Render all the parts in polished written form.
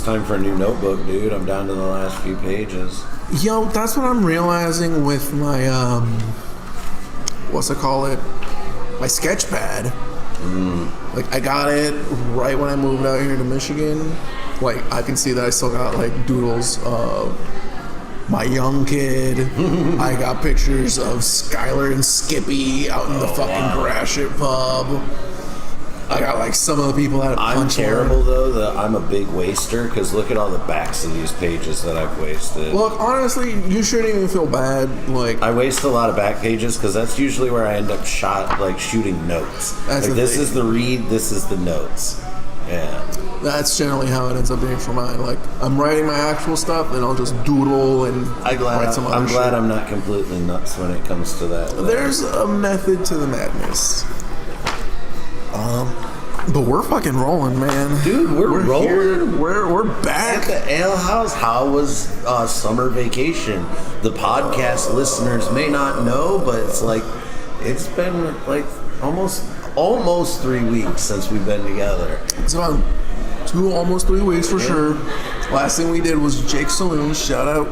time for a new notebook, dude. I'm down to the last few pages. Yo, that's what I'm realizing with my, what's it call it? My sketch pad. Like, I got it right when I moved out here to Michigan. Like, I can see that I still got, like, doodles of my young kid. I got pictures of Skylar and Skippy out in the fucking Gratiot pub. I got, like, some of the people that I'm terrible, though, that I'm a big waster, because look at all the backs of these pages that I've wasted. Look, honestly, you shouldn't even feel bad. Like, I waste a lot of back pages, because that's usually where I end up shooting notes. That's like, this is the read, this is the notes. Yeah. That's generally how it ends up being for mine. Like, I'm writing my actual stuff, and I'll just doodle and write some other shit. I'm glad I'm not completely nuts when it comes to that. There's a method to the madness. But we're fucking rolling, man. Dude, we're rolling. Here. We're back. At the Ale House. How was summer vacation? The podcast listeners may not know, but it's been like almost 3 weeks since we've been together. It's about almost 3 weeks for sure. Last thing we did was Jake Saloon. Shout out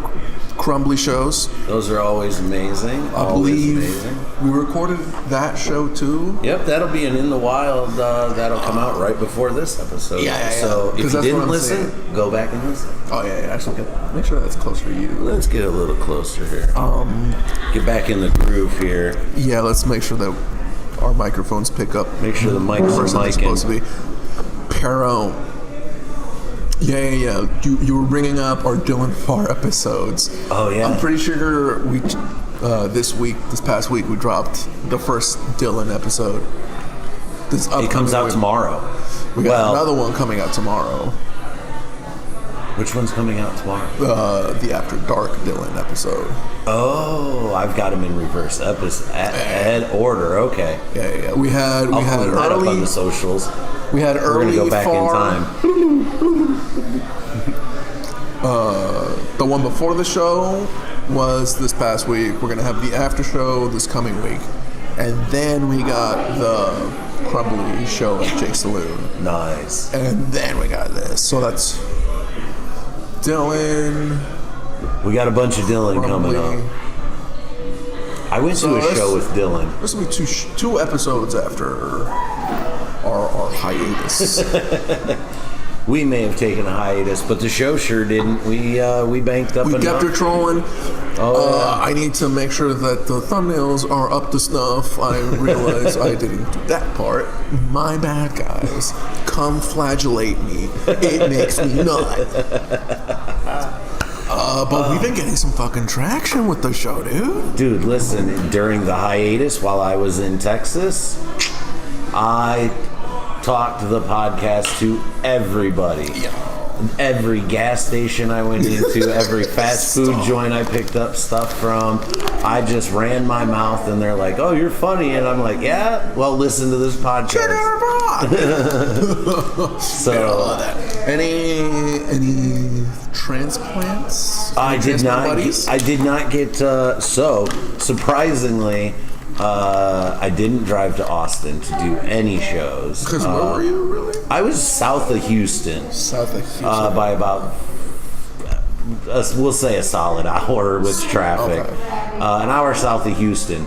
Crumbly shows. Those are always amazing. I believe we recorded that show too. Yep, that'll be an In the Wild. That'll come out right before this episode. Yeah. So if you didn't listen, go back and listen. Oh yeah. Actually, make sure that's closer to you. Let's get a little closer here. Get back in the groove here. Yeah, let's make sure that our microphones pick up. Make sure the mics are micing. Supposed to be. Pero. Yeah. You were bringing up our Dylan Farr episodes. Oh, yeah. I'm pretty sure we this past week, we dropped the first Dylan episode. It comes out tomorrow. We got another one coming out tomorrow. Which one's coming out tomorrow? The After Dark Dylan episode. Oh, I've got them in reverse order. Okay. Yeah. We had that up on the socials. We had early. We're gonna go back in time. The one before the show was this past week. We're gonna have the after show this coming week, and then we got the Crumbly show at Jake Saloon. Nice. And then we got this. So that's Dylan. We got a bunch of Dylan Crumbly. coming up. I went to a show with Dylan. This will be two episodes after our hiatus. We may have taken a hiatus, but the show sure didn't. We banked up. We kept her trolling. Oh, I need to make sure that the thumbnails are up to snuff. I realize I didn't do that part. My bad, guys. Come flagellate me. It makes me nut. But we've been getting some fucking traction with the show, dude. Dude, listen, during the hiatus while I was in Texas, I talked the podcast to everybody. Yeah. Every gas station I went into, every fast food joint I picked up stuff from, I just ran my mouth and they're like, "Oh, you're funny," and I'm like, "Yeah, well, listen to this podcast." Check out our pod. So, any transplants? I did not get. So surprisingly, I didn't drive to Austin to do any shows. Because where were you, really? I was south of Houston. By about, we'll say a solid hour with traffic. Okay. An hour south of Houston.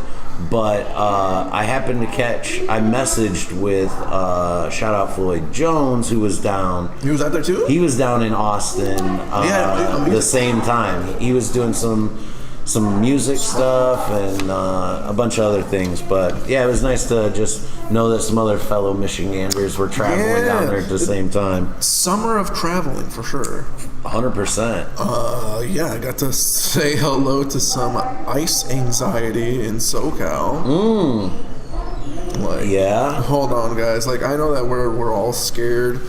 But I happened to I messaged with, shout out Floyd Jones, who was down. He was out there too? He was down in Austin the same time. He was doing some music stuff and a bunch of other things, but yeah, it was nice to just know that some other fellow Michiganders were traveling down there at the same time. Summer of traveling for sure. 100%. Yeah, I got to say hello to some ice anxiety in SoCal. Yeah. Hold on, guys. Like, I know that we're all scared,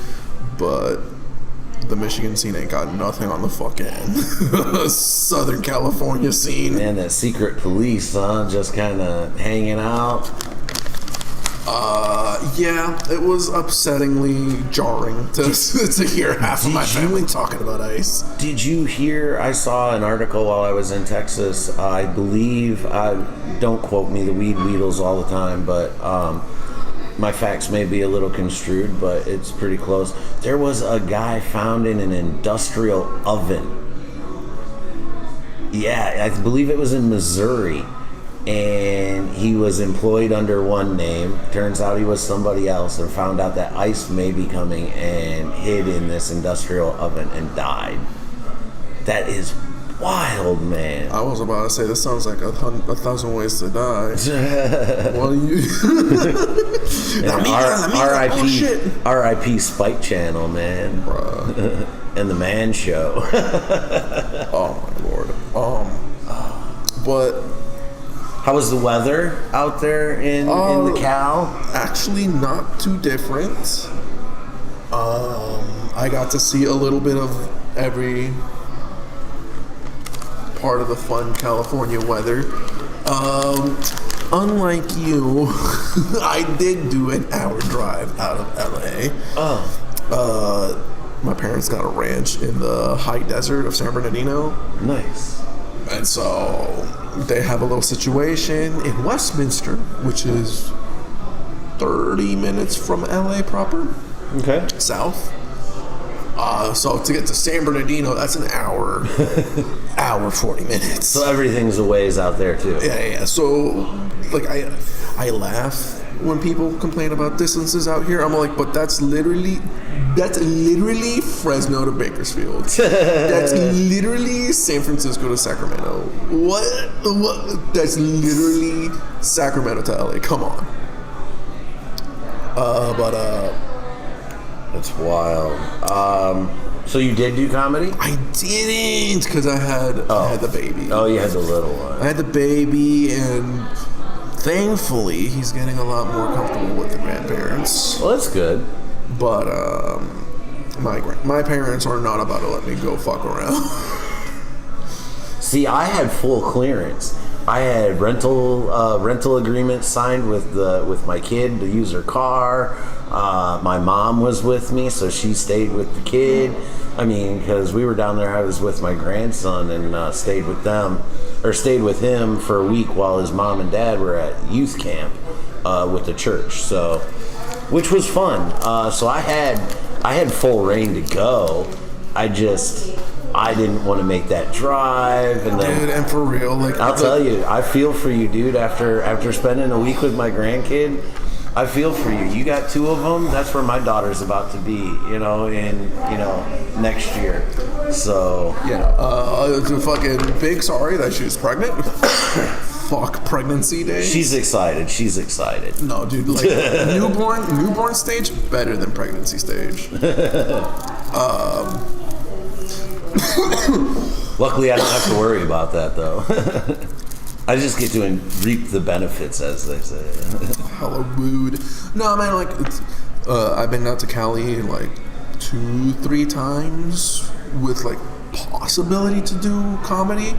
but the Michigan scene ain't got nothing on the fucking Southern California scene. Man, that secret police, just kind of hanging out. Yeah, it was upsettingly jarring to hear half of my family talking about ice. Did you hear? I saw an article while I was in Texas. I believe, don't quote me, the weed wheedles all the time, but my facts may be a little construed, but it's pretty close. There was a guy found in an industrial oven. Yeah, I believe it was in Missouri. And he was employed under one name. Turns out he was somebody else, and found out that ICE may be coming, and hid in this industrial oven and died. That is wild, man. I was about to say, this sounds like a 1,000 ways to die. What do you... R.I.P. Spike Channel, man. Bruh. And the Man Show. Oh, my Lord. But... How was the weather out there in the Cal? Actually, not too different. I got to see a little bit of every part of the fun California weather. Unlike you, I did do an hour drive out of LA. My parents got a ranch in the high desert of San Bernardino. Nice. And so they have a little situation in Westminster, which is 30 minutes from LA proper. Okay. South. So to get to San Bernardino, that's an hour, 40 minutes. So everything's a ways out there too. Yeah. So, like, I laugh when people complain about distances out here. I'm like, but that's literally Fresno to Bakersfield. That's literally San Francisco to Sacramento. What? That's literally Sacramento to LA. Come on. That's wild. So you did do comedy? I didn't, because I had the baby. Oh, you had the little one. I had the baby, and thankfully he's getting a lot more comfortable with the grandparents. Well, that's good. But my parents are not about to let me go fuck around. See, I had full clearance. I had rental agreements signed with my kid to use her car. My mom was with me, so she stayed with the kid. I mean, because we were down there, I was with my grandson and stayed with him for a week while his mom and dad were at youth camp with the church. So, which was fun. So I had full reign to go. I didn't want to make that drive, and then, dude, and for real, like, I'll tell you, I feel for you, dude. After spending a week with my grandkid, I feel for you. You got two of them. That's where my daughter's about to be, next year. So it's a fucking big sorry that she was pregnant. Fuck pregnancy day. She's excited. No, dude, like newborn stage better than pregnancy stage. Luckily, I don't have to worry about that, though. I just get to reap the benefits, as they say. Hella rude. No, man, like, I've been out to Cali like 2-3 times with like possibility to do comedy,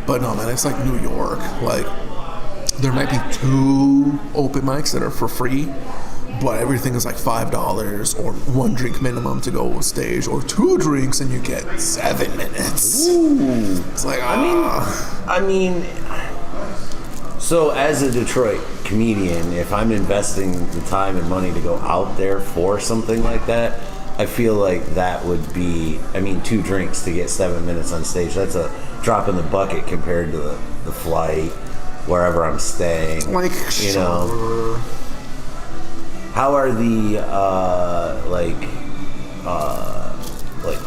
but no, man, it's like New York. Like, there might be 2 open mics that are for free, but everything is like $5 or 1 drink minimum to go on stage, or 2 drinks and you get 7 minutes. Ooh. It's like, I mean, so as a Detroit comedian, if I'm investing the time and money to go out there for something like that, I feel like that would be, 2 drinks to get 7 minutes on stage. That's a drop in the bucket compared to the flight, wherever I'm staying. like, sure. How are the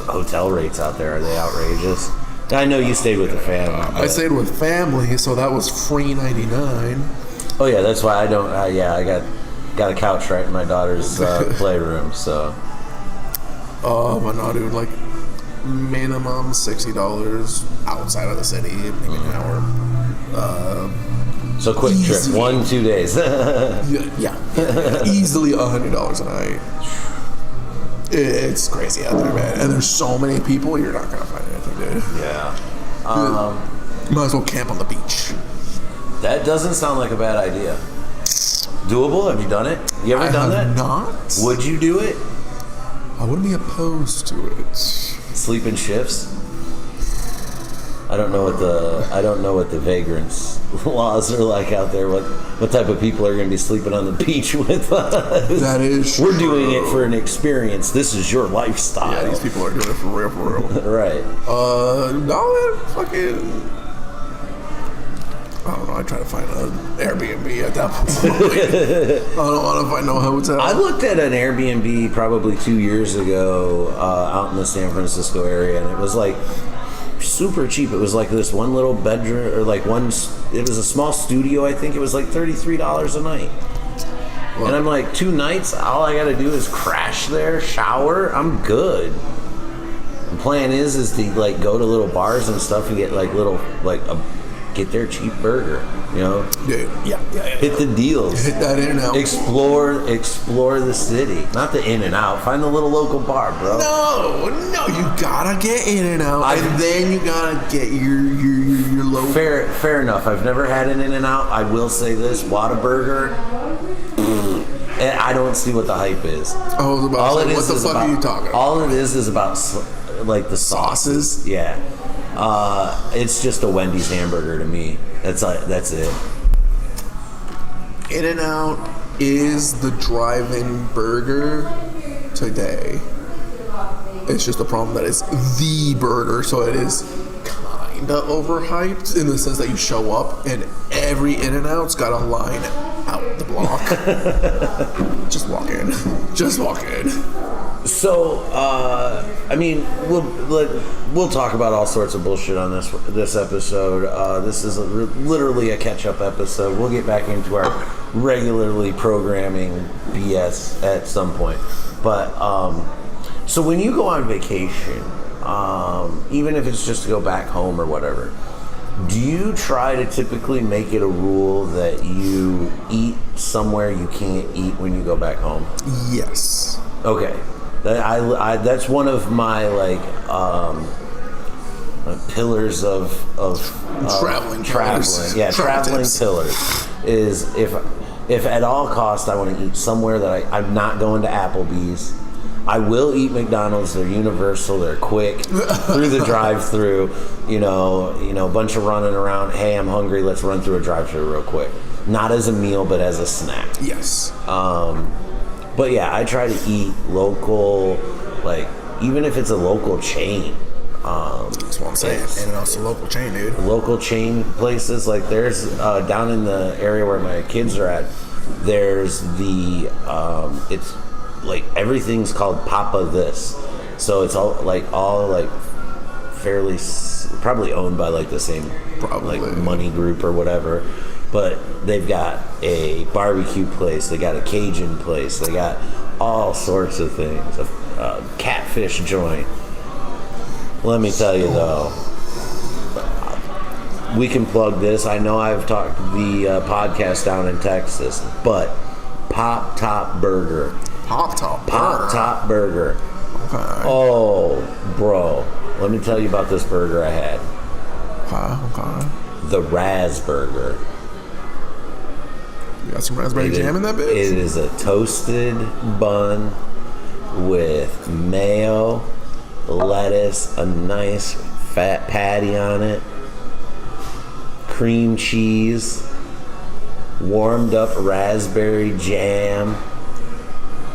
hotel rates out there? Are they outrageous? I know you stayed with the family. I stayed with family, so that was free $99. Oh yeah, that's why I don't. I got a couch right in my daughter's playroom. So. But no, dude, like minimum $60 outside of the city, maybe an hour. So quick easy. trip, 1-2 days. yeah, easily $100 a night. It's crazy out there, man. And there's so many people, you're not gonna find anything, dude. Yeah. Might as well camp on the beach. That doesn't sound like a bad idea. Doable? Have you done it? You ever done that? Not. Would you do it? I wouldn't be opposed to it. Sleep in shifts? I don't know what the vagrants laws are like out there. What type of people are going to be sleeping on the beach with us? That is true. We're doing it for an experience. This is your lifestyle. Yeah, these people are doing it for real, Right. No, fucking. I don't know. I try to find an Airbnb at that point. I don't want to find no hotel. I looked at an Airbnb probably 2 years ago out in the San Francisco area, and it was like super cheap. It was like this one little bedroom, or like it was a small studio. I think it was like $33 a night. Well, and I'm like, 2 nights, all I got to do is crash there, shower, I'm good. The plan is to like go to little bars and stuff and get like get their cheap burger, you know? Yeah. Hit the deals. Hit that in and out. Explore the city. Not the in and out. Find the little local bar, bro. No, you gotta get in and out, and then you gotta get your local. Fair enough. I've never had an in and out. I will say this: Whataburger. And I don't see what the hype is. I was about to say, what the fuck are you talking about? All it is about like the sauces. Yeah. It's just a Wendy's hamburger to me. That's it. In-N-Out is the drive-in burger today. It's just a problem that it's the burger, so it is kind of overhyped in the sense that you show up and every In-N-Out's got a line out the block. Just walk in. So, I mean, we'll talk about all sorts of bullshit on this episode. This is literally a catch-up episode. We'll get back into our regularly programming BS at some point. But so when you go on vacation, even if it's just to go back home or whatever, do you try to typically make it a rule that you eat somewhere you can't eat when you go back home? Yes. Okay. That's one of my pillars of traveling. Yeah, traveling pillars is if at all costs I want to eat somewhere that I'm not going to Applebee's. I will eat McDonald's. They're universal. They're quick through the drive-through. You know, a bunch of running around. Hey, I'm hungry. Let's run through a drive-through real quick. Not as a meal, but as a snack. Yes. But yeah, I try to eat local, like even if it's a local chain. That's what I'm saying. And it's a local chain, dude. Local chain places, like there's down in the area where my kids are at. There's the it's like everything's called Papa this, so it's all fairly probably owned by like the same money group or whatever. But they've got a barbecue place, they got a Cajun place, they got all sorts of things, a catfish joint. Let me tell you though, we can plug this. I know I've talked the podcast down in Texas, but Pop Top Burger. Pop Top Burger. Okay. Oh, bro. Let me tell you about this burger I had. Okay. The Raz Burger. You got some raspberry jam in that bitch? It is a toasted bun with mayo, lettuce, a nice fat patty on it, cream cheese, warmed up raspberry jam,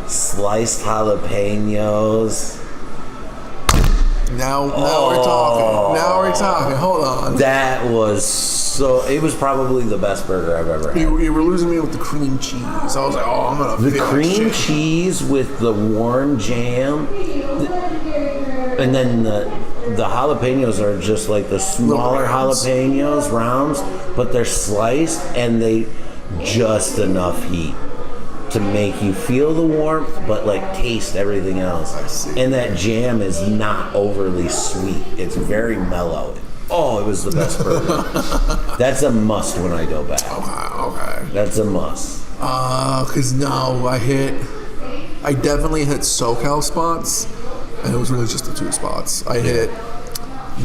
sliced jalapenos. Now we're talking. Hold on. That was it was probably the best burger I've ever had. You were losing me with the cream cheese. I was like, I'm gonna the cream cheese with the warm jam, and then the jalapenos are just like the smaller jalapenos, rounds, but they're sliced and they just enough heat to make you feel the warmth, but like taste everything else. I see. And that jam is not overly sweet. It's very mellow. Oh, it was the best burger. That's a must when I go back. Okay. That's a must. Cause now I definitely hit SoCal spots, and it was really just the 2 spots. I hit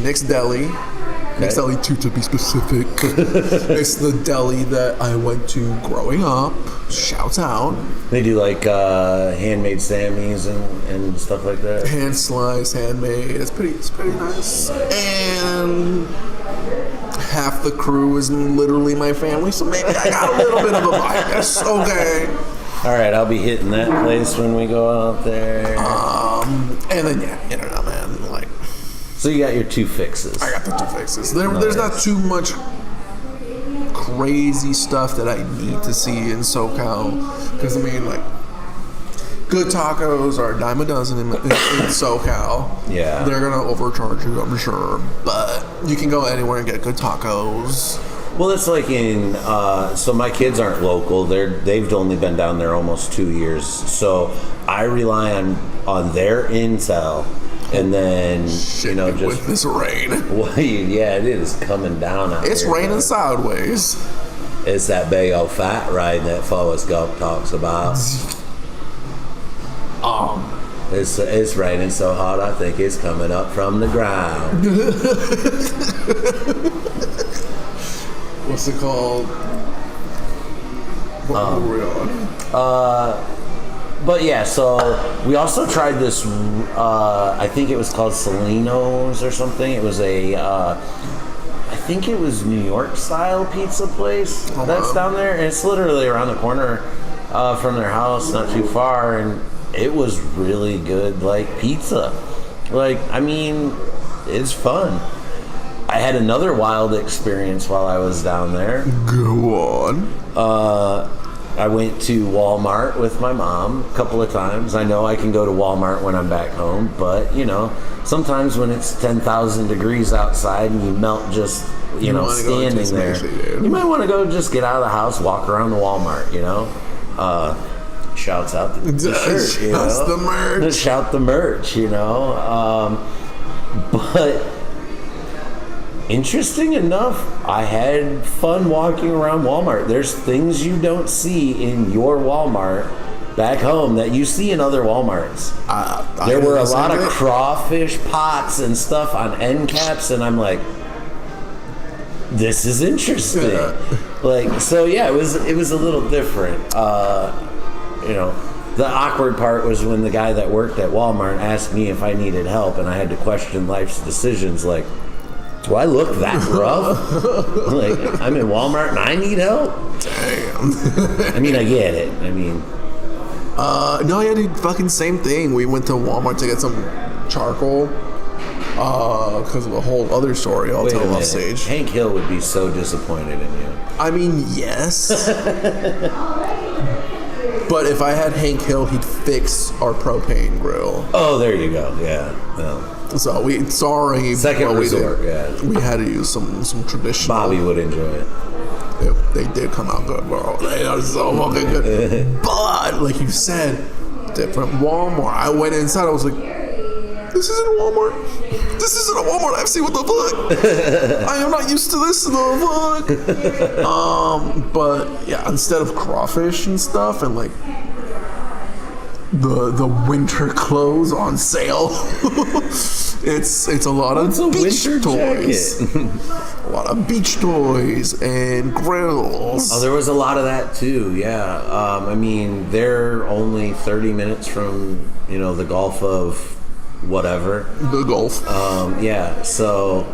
Nick's Deli. Nick's Deli 2 to be specific. It's the deli that I went to growing up. Shouts out. They do like handmade Sammys and stuff like that. Hand sliced, handmade. It's pretty nice. And half the crew is literally my family, so maybe I got a little bit of a bias. Okay. All right, I'll be hitting that place when we go out there. And then internet, man. Like, so you got your 2 fixes. I got the 2 fixes. There's not too much crazy stuff that I need to see in SoCal, because I mean, like, good tacos are a dime a dozen in SoCal. Yeah. They're going to overcharge you, I'm sure. But you can go anywhere and get good tacos. Well, it's like in, so my kids aren't local. They've only been down there almost 2 years. So I rely on their intel. And then, Shit, just with this rain. Well, yeah, it is coming down out It's here, raining sideways. It's that big old fat rain that Forrest Gump talks about. It's raining so hard, I think it's coming up from the ground. What's it called? What were we on? But yeah, so we also tried this, I think it was called Celino's or something. It was I think it was New York style pizza place that's down there. And it's literally around the corner from their house, not too far. And it was really good, like, pizza. Like, I mean, it's fun. I had another wild experience while I was down there. Go on. I went to Walmart with my mom a couple of times. I know I can go to Walmart when I'm back home, but, sometimes when it's 10,000 degrees outside and you melt just, standing there, you might want to go just get out of the house, walk around the Walmart, Shouts out the shirt, Shouts the merch. Shout the merch, but interesting enough, I had fun walking around Walmart. There's things you don't see in your Walmart back home that you see in other Walmarts. There were a lot of crawfish pots and stuff on end caps, and I'm like, this is interesting. Yeah. It was a little different. The awkward part was when the guy that worked at Walmart asked me if I needed help, and I had to question life's decisions, like, do I look that rough? Like, I'm in Walmart and I need help? Damn. I mean, I get it. No, I did fucking same thing. We went to Walmart to get some charcoal because of a whole other story I'll tell off stage. Hank Hill would be so disappointed in you. I mean, yes. But if I had Hank Hill, he'd fix our propane grill. Oh, there you go. Yeah. Well. So second resort. We had to use some traditional. Bobby would enjoy it. They did come out good, bro. They are so fucking good. But like you said, different Walmart. I went inside. I was like, this isn't a Walmart. This isn't a Walmart. I've seen what the fuck. I am not used to this. The fuck. But yeah, instead of crawfish and stuff, and like the winter clothes on sale. It's a lot of beach toys. A lot of beach toys and grills. Oh, there was a lot of that too. Yeah. They're only 30 minutes from the Gulf of whatever. The Gulf. Yeah. So,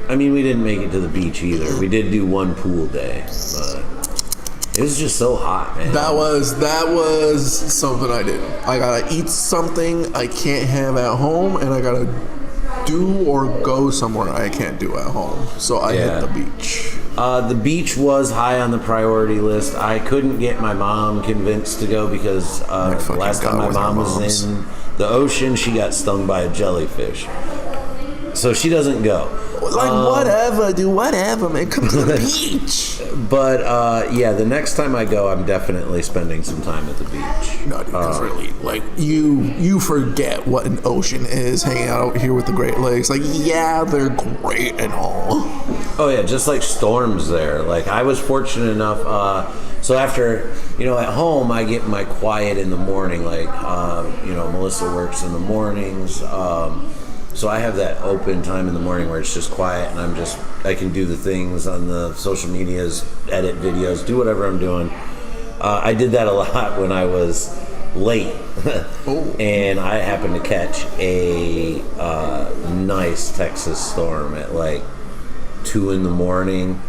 we didn't make it to the beach either. We did do one pool day, but it was just so hot, man. That was something I did. I gotta eat something I can't have at home, and I gotta do or go somewhere I can't do at home. So I hit the beach. The beach was high on the priority list. I couldn't get my mom convinced to go because the last time my mom was in the ocean, she got stung by a jellyfish. So she doesn't go. Like, whatever, dude, whatever, man. Come to the beach. But, the next time I go, I'm definitely spending some time at the beach. No, dude, because really, like, you forget what an ocean is hanging out here with the Great Lakes. Like, yeah, they're great and all. Oh, yeah, just like storms there. Like, I was fortunate enough, so after, at home, I get my quiet in the morning. Like, Melissa works in the mornings, so I have that open time in the morning where it's just quiet and I can do the things on the social medias, edit videos, do whatever I'm doing. I did that a lot when I was late. Oh. And I happened to catch a nice Texas storm at like 2 a.m.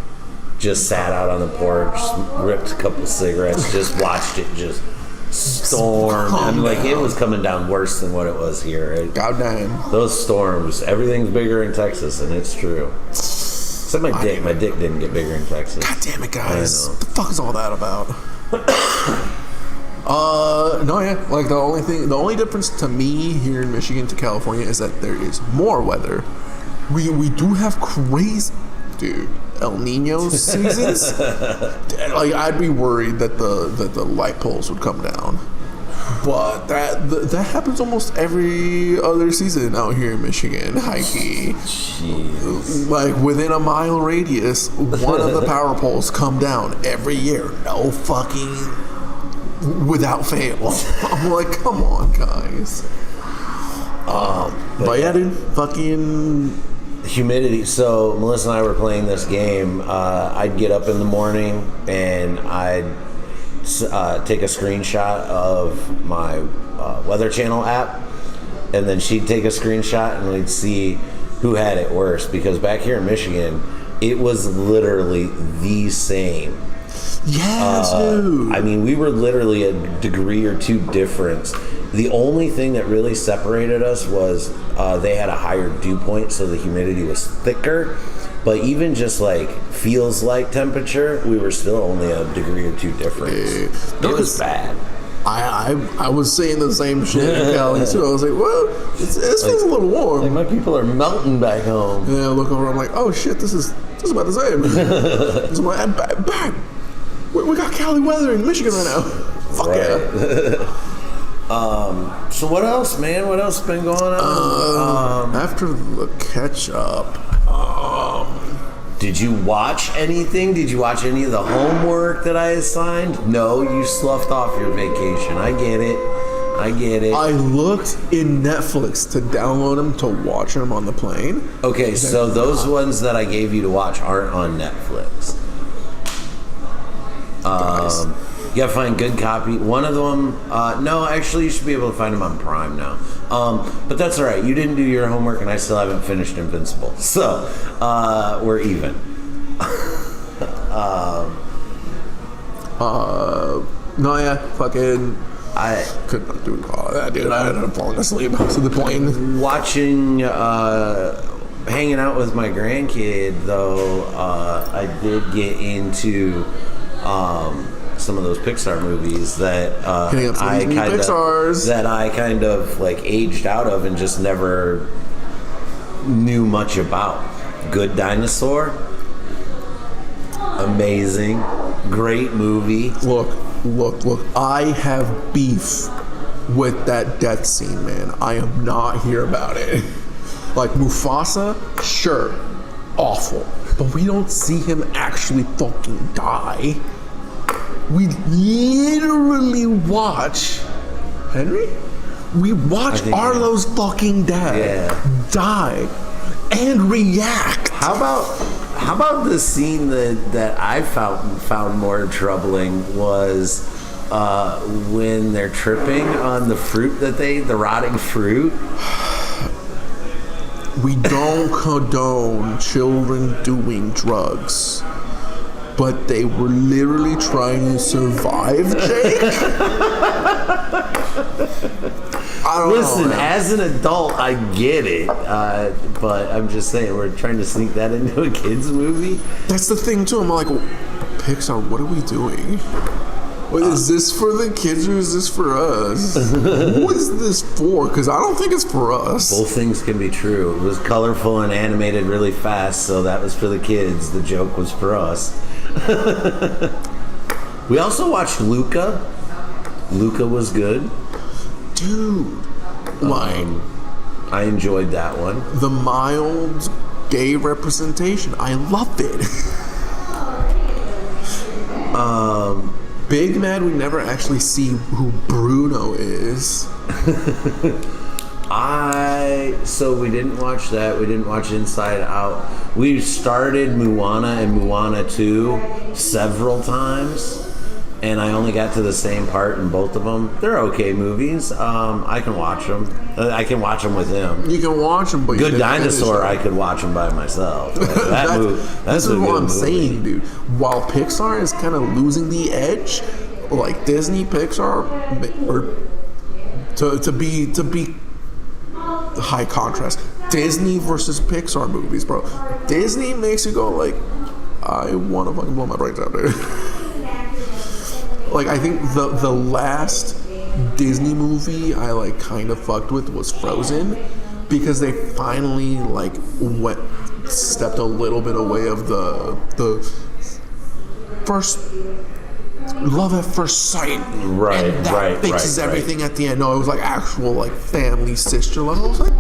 Just sat out on the porch, ripped a couple cigarettes, just watched it just storm. And like it was coming down worse than what it was here. God damn. Those storms, everything's bigger in Texas, and it's true. Except my dick. My dick didn't get bigger in Texas. God damn it, guys. What the fuck is all that about? No, yeah. Like the only difference to me here in Michigan to California is that there is more weather. We do have crazy, dude, El Nino seasons. Like I'd be worried that the light poles would come down. But that happens almost every other season out here in Michigan. Hikey. Jeez. Like within a mile radius, one of the power poles come down every year. No fucking, without fail. I'm like, come on, guys. But yeah, dude, fucking humidity. So Melissa and I were playing this game. I'd get up in the morning and I'd take a screenshot of my Weather Channel app, and then she'd take a screenshot and we'd see who had it worse, because back here in Michigan it was literally the same. Yes, dude. I mean, we were literally a degree or two difference. The only thing that really separated us was they had a higher dew point, so the humidity was thicker. But even just like feels like temperature, we were still only a degree or two difference. It was bad. I was saying the same shit in Cali too. I was like, well, this feels a little warm. Like my people are melting back home. Yeah, I look over, I'm like, oh shit, this is about the same. This is bang. We got Cali weather in Michigan right now. Fuck yeah. So what else, man? What else has been going on? After the catch up, did you watch anything? Did you watch any of the homework that I assigned? No, you sloughed off your vacation. I get it. I looked in Netflix to download them to watch them on the plane. Okay, so those ones that I gave you to watch aren't on Netflix. Nice. You gotta find good copy. One of them, no, actually, you should be able to find them on Prime now. But that's all right. You didn't do your homework, and I still haven't finished Invincible, so we're even. No, yeah, fucking. I could not do all that, dude. I ended up falling asleep to the plane. Watching, hanging out with my grandkid, though, I did get into some of those Pixar movies that I kind of like aged out of and just never knew much about. Good Dinosaur, amazing, great movie. Look. I have beef with that death scene, man. I am not here about it. Like Mufasa, sure, awful, but we don't see him actually fucking die. We literally watch Henry. We watch Arlo's fucking dad die and react. How about the scene that I found more troubling was when they're tripping on the fruit the rotting fruit. We don't condone children doing drugs. But they were literally trying to survive, Jake. I don't Listen, know, as an adult, I get it. But I'm just saying, we're trying to sneak that into a kid's movie. That's the thing, too. I'm like, Pixar, what are we doing? Is this for the kids or is this for us? Who is this for? Because I don't think it's for us. Both things can be true. It was colorful and animated really fast, so that was for the kids. The joke was for us. We also watched Luca. Luca was good. Dude. I enjoyed that one. The mild gay representation. I loved it. Big mad we never actually see who Bruno is. So we didn't watch that. We didn't watch Inside Out. We started Moana and Moana 2 several times. and I only got to the same part in both of them. They're okay movies. I can watch them. I can watch them with him. You can watch them, but Good Dinosaur, I could watch them by myself. That's what I'm saying, dude. While Pixar is kind of losing the edge, like Disney, Pixar, or to be high contrast, Disney versus Pixar movies, bro. Disney makes you go like, I want to fucking blow my brains out, dude. Like, I think the last Disney movie I like kind of fucked with was Frozen, because they finally like stepped a little bit away of the first love at first sight, right? And that fixes everything at the end. No, it was like actual like family sister love. I was like,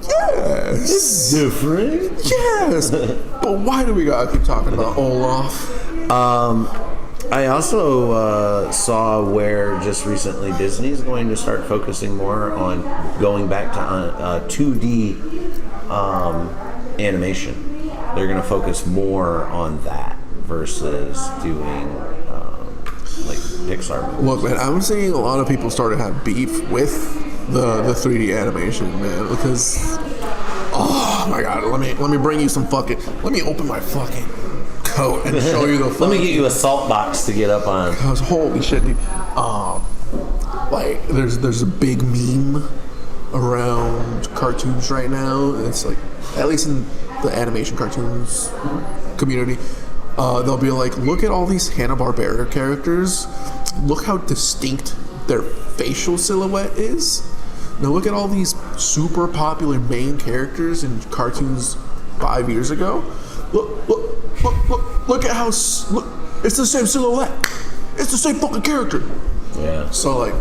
yes, it's different. Yes, but why do we gotta keep talking about Olaf? I also saw where just recently Disney's going to start focusing more on going back to 2D animation. They're going to focus more on that versus doing like Pixar movies. Look, man, I'm seeing a lot of people start to have beef with the 3D animation, man, because oh my god, let me bring you some fucking. Let me open my fucking coat and show you the. Let me get you a salt box to get up on. Holy shit, dude! Like there's a big meme around cartoons right now. It's like, at least in the animation cartoons community, they'll be like, look at all these Hanna-Barbera characters. Look how distinct their facial silhouette is. Now look at all these super popular main characters in cartoons 5 years ago. Look at how look. It's the same silhouette. It's the same fucking character. Yeah. So like,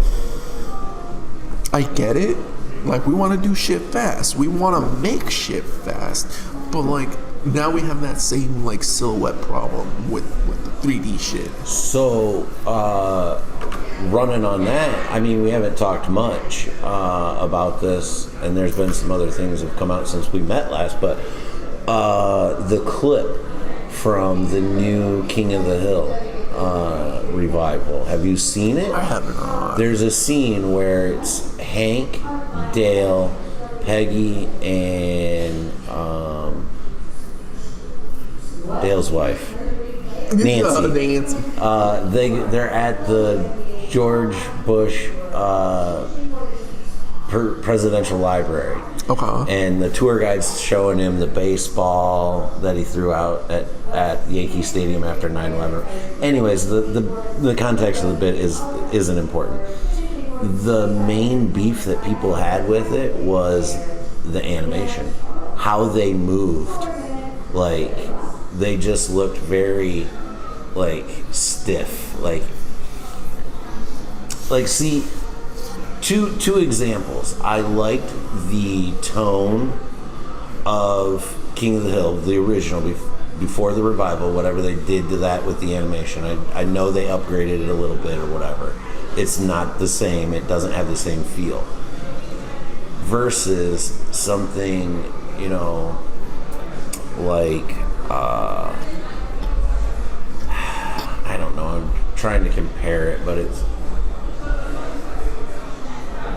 I get it. Like, we want to do shit fast. We want to make shit fast. But like, now we have that same like silhouette problem with the 3D shit. So, running on that, I mean, we haven't talked much about this, and there's been some other things that have come out since we met last, but the clip from the new King of the Hill revival. Have you seen it? I have not. There's a scene where it's Hank, Dale, Peggy, and Dale's wife, Nancy. They're at the George Bush presidential library. Okay. And the tour guide's showing him the baseball that he threw out at Yankee Stadium after 9/11. Anyways, the context of the bit isn't important. The main beef that people had with it was the animation, how they moved. Like, they just looked very like stiff. Like see. Two examples. I liked the tone of King of the Hill, the original, before the revival, whatever they did to that with the animation. I know they upgraded it a little bit or whatever. It's not the same. It doesn't have the same feel. Versus something, you know, like, I don't know. I'm trying to compare it, but it's,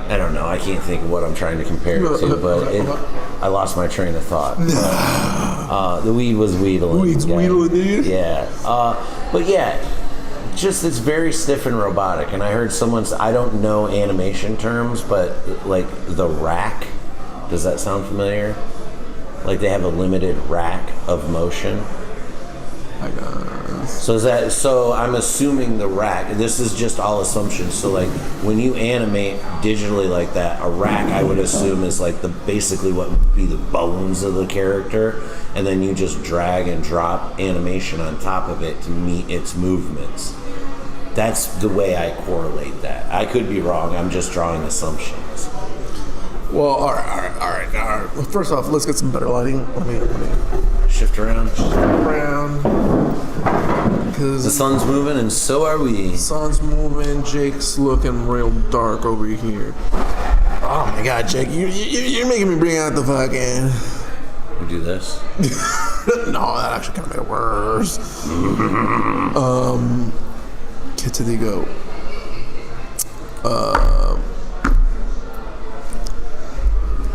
I don't know. I can't think of what I'm trying to compare it to, but I lost my train of thought. The weed was wheedling. Weed's wheedling, dude. Yeah. But yeah, just it's very stiff and robotic. And I heard someone say, I don't know animation terms, but like the rack, does that sound familiar? Like they have a limited rack of motion. I guess. So I'm assuming the rack, this is just all assumptions. So like when you animate digitally like that, a rack I would assume is like basically what would be the bones of the character, and then you just drag and drop animation on top of it to meet its movements. That's the way I correlate that. I could be wrong. I'm just drawing assumptions. Well, all right. Well, first off, let's get some better lighting. Let me shift around. Because the sun's moving, and so are we. Sun's moving. Jake's looking real dark over here. Oh my God, Jake, you're making me bring out the fucking. We do this. No, that actually kind of made it worse. to the go.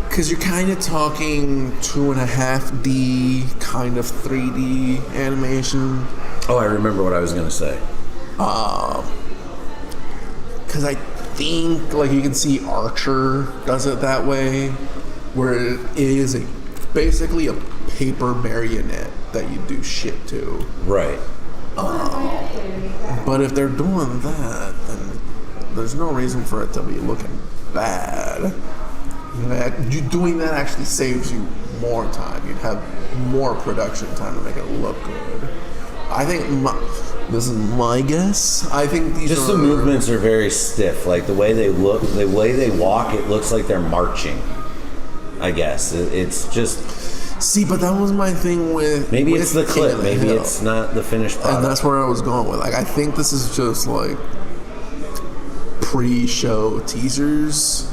Because you're kind of talking 2.5D kind of 3D animation. Oh, I remember what I was gonna say. Because I think, like, you can see Archer does it that way, where it is basically a paper marionette that you do shit to. Right. But if they're doing that, then there's no reason for it to be looking bad. Doing that actually saves you more time. You'd have more production time to make it look good. I think this is my guess. I think the movements are very stiff. Like the way they look, the way they walk, it looks like they're marching. I guess it's just. See, but that was my thing with. Maybe it's the clip. the Maybe Hill. it's not the finished product. And that's where I was going with. Like, I think this is just like pre-show teasers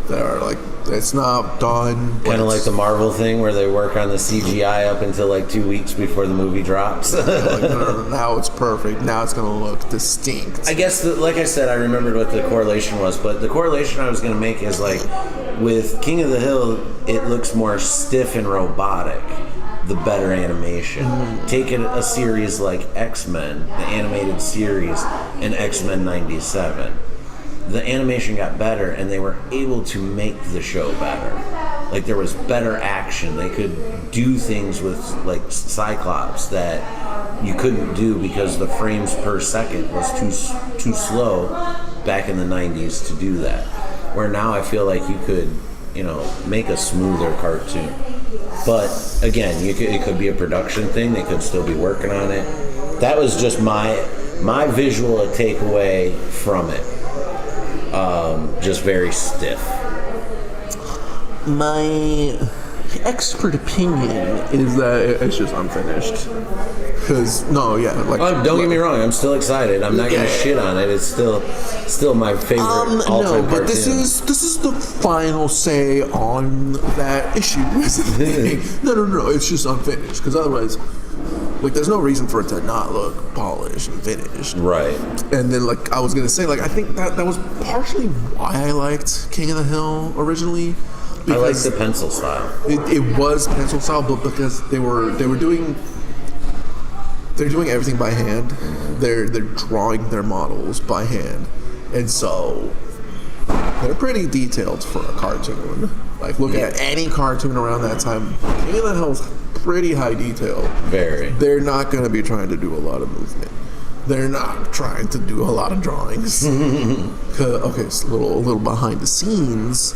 that are like, it's not done. Kind of like the Marvel thing where they work on the CGI up until like 2 weeks before the movie drops. Like, no, now it's perfect. Now it's going to look distinct. I guess, like I said, I remembered what the correlation was, but the correlation I was going to make is like with King of the Hill, it looks more stiff and robotic. The better animation. Take a series like X-Men, the animated series, and X-Men 97. The animation got better and they were able to make the show better. Like there was better action. They could do things with like Cyclops that you couldn't do because the frames per second was too slow back in the 90s to do that. Where now I feel like you could, make a smoother cartoon. But again, it could be a production thing. They could still be working on it. That was just my visual takeaway from it. Just very stiff. My expert opinion is that it's just unfinished. Because don't get me wrong, I'm still excited. I'm not gonna shit on it. It's still my favorite all-time cartoon. But this is the final say on that issue. No. It's just unfinished. Because otherwise, like, there's no reason for it to not look polished and finished. Right. And then, like, I was gonna say, like, I think that was partially why I liked King of the Hill originally. I like the pencil style. It was pencil style, but because they're doing everything by hand. They're drawing their models by hand, and so they're pretty detailed for a cartoon. Like, look at any cartoon around that time. King of the Hill's pretty high detail. Very. They're not going to be trying to do a lot of movement. They're not trying to do a lot of drawings. Okay, so a little behind the scenes.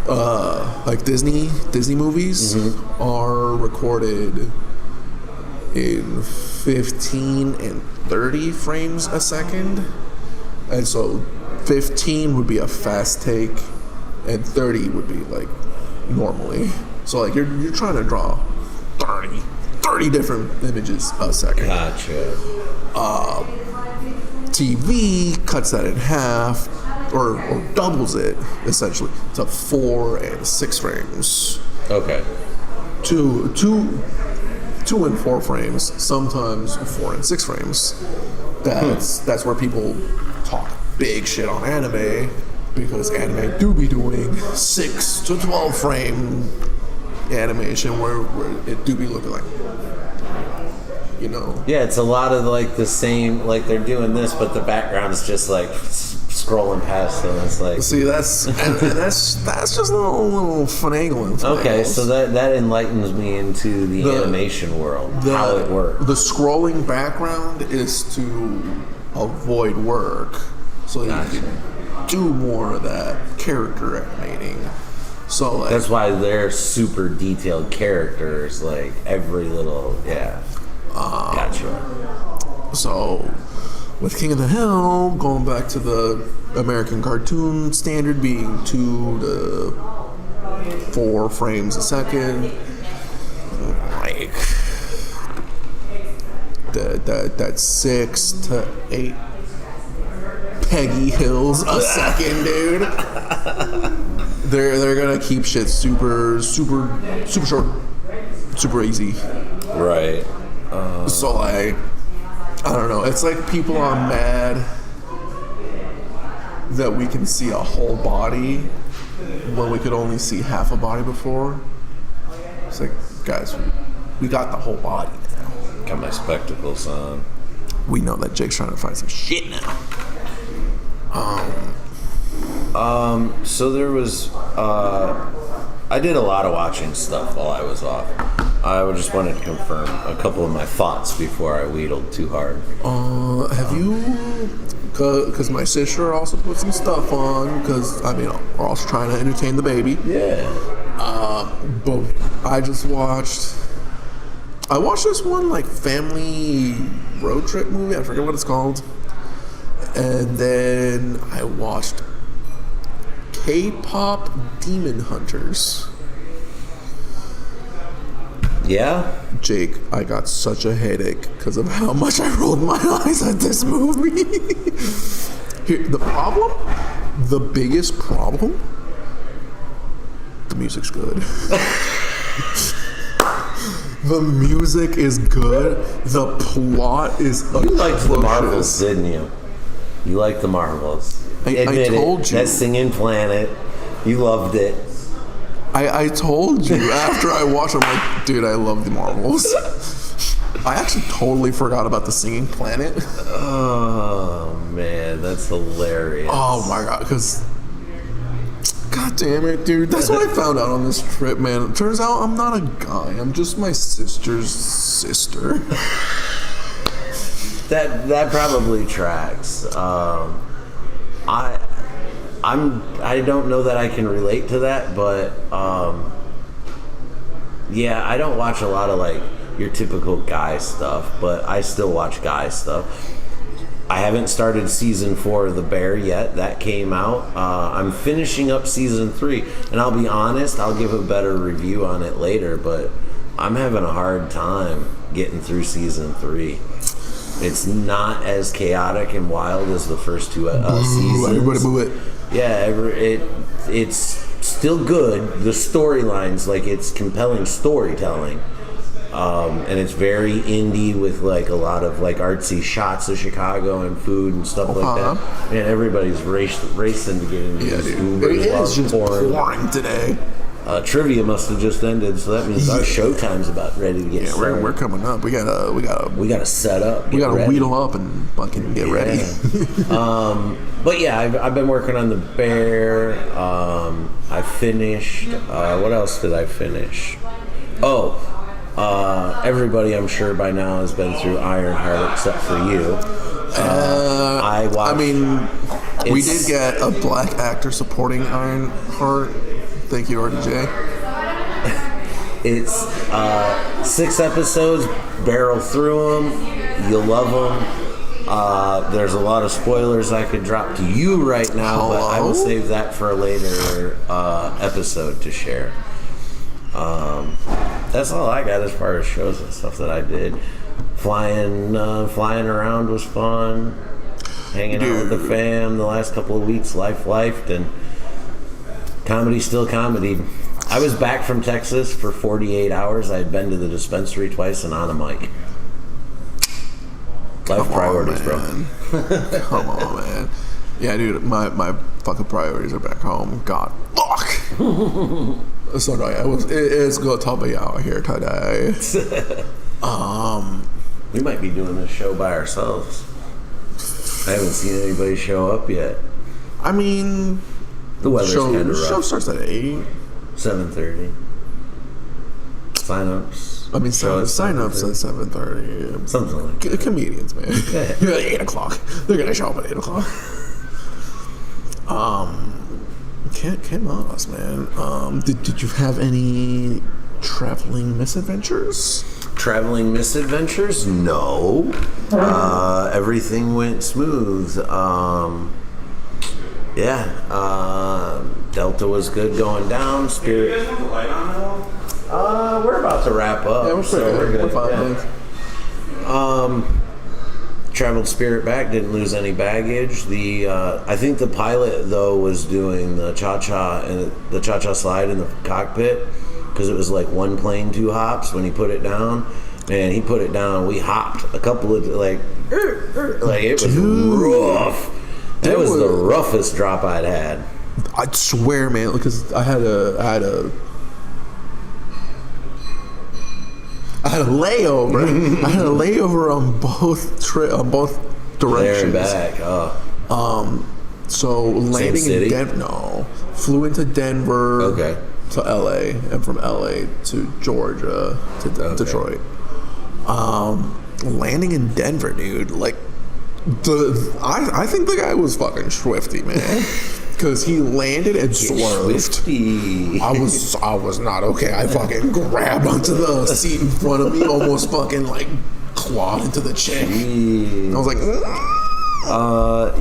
Like Disney movies are recorded in 15 and 30 frames a second, and so 15 would be a fast take, and 30 would be like normally. So like you're trying to draw 30 different images a second. Gotcha. TV cuts that in half, or doubles it essentially to 4 and 6 frames. Okay. Two and 4 frames, sometimes 4 and 6 frames. That's where people talk big shit on anime, because anime do be doing 6 to 12 frame animation where it do be looking like, Yeah, it's a lot of like the same, like they're doing this, but the background is just like scrolling past them. It's like, see, that's just a little finagling. Okay, so that enlightens me into the animation world, how it works. The scrolling background is to avoid work, so you can do more of that character animating. So like, that's why they're super detailed characters, like every little gotcha. So with King of the Hill, going back to the American cartoon standard being 2 to 4 frames a second, like that 6 to 8 Peggy Hills a second, dude. They're gonna keep shit super short, super easy. Right. So like, I don't know. It's like people are mad that we can see a whole body when we could only see half a body before. It's like, guys, we got the whole body now. Got my spectacles on. We know that Jake's trying to find some shit now. So there was, I did a lot of watching stuff while I was off. I just wanted to confirm a couple of my thoughts before I wheedled too hard. Have you, because my sister also put some stuff on, because, I mean, we're also trying to entertain the baby. Yeah. But I watched this one, like, family road trip movie. I forget what it's called. And then I watched K-pop Demon Hunters. Yeah? Jake, I got such a headache because of how much I rolled my eyes at this movie. Here, the biggest problem, the music's good. The music is good. The plot is atrocious. You liked the Marvels, didn't you? You liked the Marvels. I told you. That Singing Planet. You loved it. I told you after I watched it, I'm like, dude, I love the Marvels. I actually totally forgot about the Singing Planet. Oh, man, that's hilarious. Oh, my God, because... God damn it, dude. That's what I found out on this trip, man. It turns out I'm not a guy. I'm just my sister's sister. That probably tracks. I don't know that I can relate to that, but yeah, I don't watch a lot of like your typical guy stuff, but I still watch guy stuff. I haven't started season 4 of The Bear yet. That came out. I'm finishing up season 3, and I'll be honest, I'll give a better review on it later, but I'm having a hard time getting through season 3. It's not as chaotic and wild as the first 2 seasons. Everybody boo it. Yeah, it's still good. The storylines, like, it's compelling storytelling. And it's very indie with like a lot of like artsy shots of Chicago and food and stuff like that. And everybody's racing to get into this Uber. It is just pouring today. Trivia must have just ended, so that means our showtime's about ready to get started. We're coming up. We gotta set up. We gotta wheedle up and fucking get ready. But yeah, I've been working on The Bear. I finished. What else did I finish? Everybody I'm sure by now has been through Ironheart except for you. I watched. I mean, we did get a black actor supporting Ironheart. Thank you, RDJ. It's 6 episodes. Barrel through them. You'll love them. There's a lot of spoilers I could drop to you right now, but I will save that for a later episode to share. That's all I got as far as shows and stuff that I did. Flying around was fun. Hanging out with the fam the last couple of weeks. Lifed, and comedy's still comedy. I was back from Texas for 48 hours. I had been to the dispensary twice and on a mic. Life priorities, bro. Come on, man. Yeah, dude, my fucking priorities are back home. God, fuck. So no, it's good to be out here today. We might be doing this show by ourselves. I haven't seen anybody show up yet. I mean, the weather's kind of rough. The show starts at 8. 7:30. Sign-ups. I mean, sign-ups at 7:30. Something like that. Comedians, man. Yeah. 8 o'clock. They're gonna show up at 8 o'clock. Can't us, man. Did you have any traveling misadventures? Traveling misadventures? No. Everything went smooth. Delta was good going down. Spirit. We're about to wrap up. Yeah, we're good. We're fine. Traveled Spirit back, didn't lose any baggage. I think the pilot though was doing the cha-cha slide in the cockpit because it was like one plane, 2 hops when he put it down, And he put it down. We hopped a couple of like it was rough. That was the roughest drop I'd had. I swear, man, because I had a layover. I had a layover on both directions. There and back. So landing in Denver. No, flew into Denver. Okay. To LA, and from LA to Georgia to Detroit. Landing in Denver, dude. Like I think the guy was fucking swifty, man. Because he landed and swerved. I was not okay. I fucking grabbed onto the seat in front of me, almost fucking like clawed into the chick. I was like,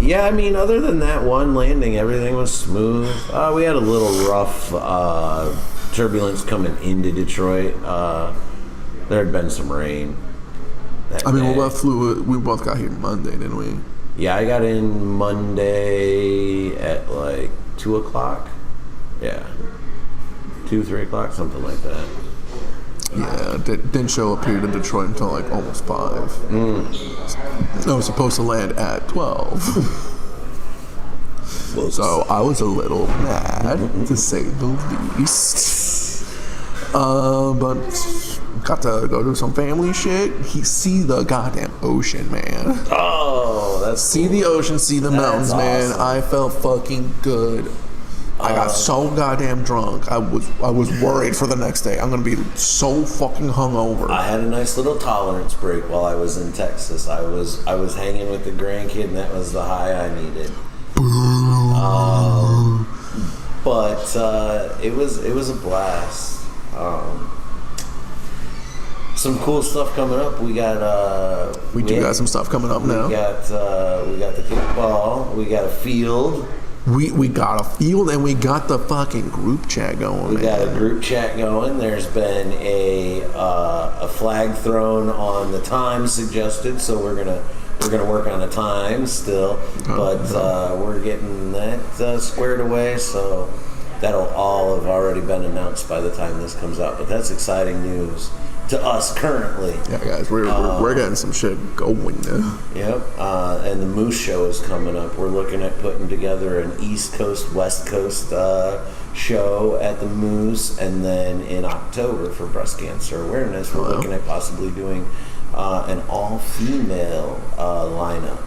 yeah, I mean, other than that one landing, everything was smooth. We had a little rough turbulence coming into Detroit. There had been some rain. I mean, we both got here Monday, didn't we? Yeah, I got in Monday at like 2 o'clock. Yeah. 2, 3 o'clock, something like that. Yeah, didn't show up here to Detroit until like almost 5. I was supposed to land at 12. So I was a little mad, to say the least. But got to go do some family shit. See the goddamn ocean, man. Oh, that's see the ocean, see the mountains, awesome. Man. I felt fucking good. I got so goddamn drunk. I was worried for the next day. I'm gonna be so fucking hungover. I had a nice little tolerance break while I was in Texas. I was hanging with the grandkid, and that was the high I needed. But it was a blast. Some cool stuff coming up. We got we got some stuff coming up now. We got the kickball. We got a field. We got a field, and we got the fucking group chat going. We got a group chat going. There's been a flag thrown on the time suggested, so we're gonna work on the time still, but we're getting that squared away. So that'll all have already been announced by the time this comes out. But that's exciting news to us currently. Yeah, guys, we're getting some shit going now. Yep, and the Moose Show is coming up. We're looking at putting together an East Coast, West Coast show at the Moose, and then in October for breast cancer awareness, we're looking at possibly doing an all-female lineup.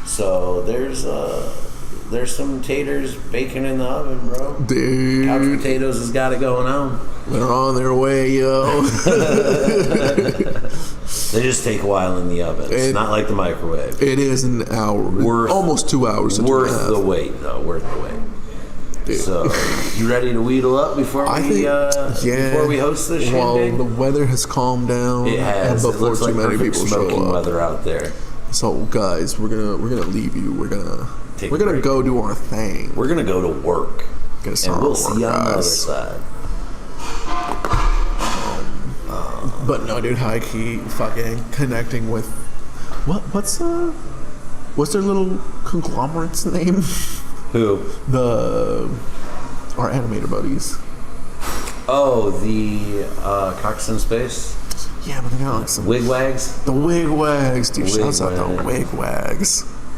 So there's some taters baking in the oven, bro. Dude. Couch Potatoes has got it going on. They're on their way, yo. They just take a while in the oven. It's not like the microwave. It is an hour. Almost 2 hours. Worth the wait, though. Worth the wait. Dude. So, you ready to wheedle up before we host this shit? Well, the weather has calmed down. It has. And before too many people show up. Weather out there. So, guys, we're gonna leave you. We're gonna go do our thing. We're gonna go to work. And we'll see you on the other side. But no, dude, high key fucking connecting with what's their little conglomerate's name? Who? Our animator buddies. Oh, the Cox in Space? Yeah, but they got like some Wigwags? The Wigwags, dude. Shouts out the Wigwags.